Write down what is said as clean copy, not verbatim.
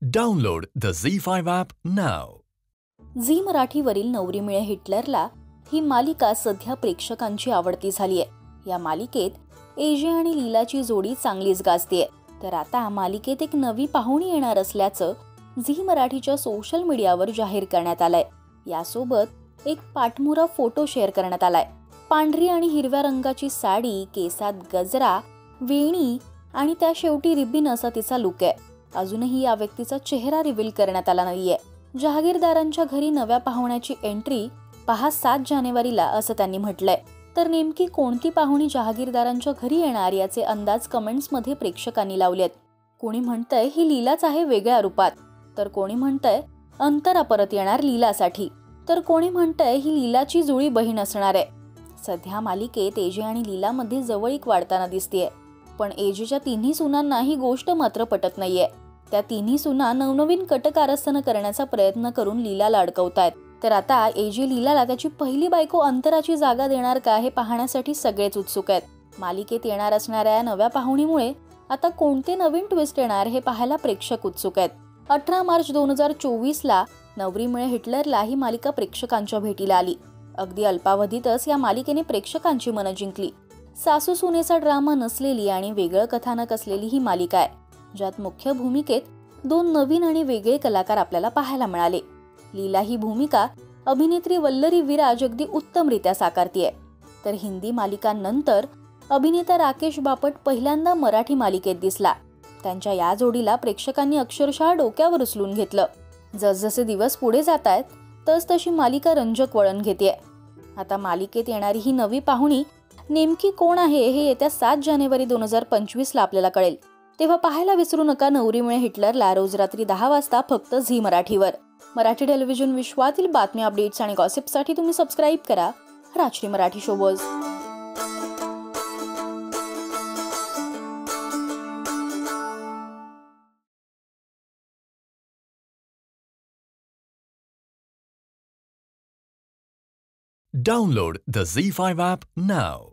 Download the ZEE5 app now. Zee मराठीवरील नवरी मिळे हिटलरला ही मालिका सध्या प्रेक्षकांची आवडती झाली आहे। या मालिकेत एजे आणि लीलाची जोडी चांगलीच गाजतेय। तर आता मालिकेत एक नवी पाहुणी येणार असल्याचं झी मराठीच्या सोशल मीडियावर जाहीर करण्यात आलंय। यासोबत एक पाठमुरा फोटो शेअर करण्यात आलाय। पांढरी आणि हिरव्या रंगाची साडी, केसात गजरा, वेणी आणि त्या शेवटी रिबीन असा तिचा लुक आहे। अजूनही या व्यक्तीचा चेहरा रिव्हील करण्यात आला नाहीये। जहागीरदारांच्या घरी नव्या पाहुण्याची एंट्री पहा 7 जानेवारीला असं त्यांनी म्हटलंय। तर नेमकी कोणती पाहुणी जहागीरदारांच्या घरी येणार याचे अंदाज कमेंट्स मध्ये प्रेक्षकांनी लावलेत। कोणी म्हणतंय ही लीलाच आहे वेगळ्या रूपात, तर कोणी म्हणतंय अंतरा परत येणार लीलासाठी, तर कोणी म्हणतंय ही लीलाची जुळी बहीण असणार आहे। सध्या मालिकेत एजे आणि लीलामध्ये जवळीक वाढताना दिसतेय, पण एजेच्या तिन्ही सुनांना ही गोष्ट मात्र पटत नाहीये। त्या तिन्ही सुना नवनवीन कटकारस्थान करण्याचा प्रयत्न करून लीलाला अडकवतायत। तर आता एजे लीलाला त्याची पहिली बायको अंतराची जागा देणार का हे पाहण्यासाठी सगळेच उत्सुक आहेत। मालिकेत येणार असणाऱ्या या नव्या पाहुणीमुळे आता कोणते नवीन ट्विस्ट येणार हे पाहायला प्रेक्षक उत्सुक आहेत। 18 मार्च 2024 ला नवरी मिळे हिटलरला ही मालिका प्रेक्षकांच्या भेटीला आली। अगदी अल्पावधीतच या मालिकेने प्रेक्षकांची मनं जिंकली। सासू सुनेचा ड्रामा नसलेली आणि वेगळं कथानक असलेली ही मालिका आहे, ज्यात मुख्य भूमिकेत 2 नवीन आणि वेगळे कलाकार आपल्याला पाहायला मिळाले। लीला ही भूमिका अभिनेत्री वल्लरी विराज अगदी उत्तमरित्या साकारतीये। तर हिंदी मालिकांनंतर अभिनेता राकेश बापट पहिल्यांदा मराठी मालिकेत दिसला। त्यांच्या या जोडीला प्रेक्षकांनी अक्षरशः डोक्यावर उचलून घेतलं। जसजसे दिवस पुढे जात आहेत तसतशी मालिका रंजक वळण घेतेय। आता मालिकेत येणारी ही नवी पाहुणी नेमकी कोण आहे हे येत्या 7 जानेवारी 2025 ला आपल्याला कळेल। तेव्हा पाहायला विसरू नका नवरी मिळे हिटलरला रोज रात्री 10 वाजता फक्त झी मराठीवर। मराठी टेलिव्हिजन विश्वातील बातम्या, अपडेट्स आणि गॉसिपसाठी तुम्ही सबस्क्राइब करा Rajshri Marathi showbiz. Download the ZEE5 app now.